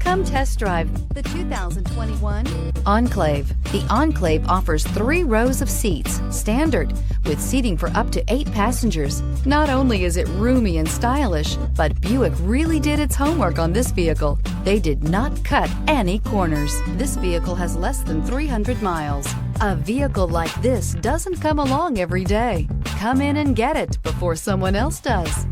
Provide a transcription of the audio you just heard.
Come test drive the 2021 Enclave. The Enclave offers 3 rows of seats, standard, with seating for up to 8 passengers. Not only is it roomy and stylish, but Buick really did its homework on this vehicle. They did not cut any corners. This vehicle has less than 300 miles. A vehicle like this doesn't come along every day. Come in and get it before someone else does.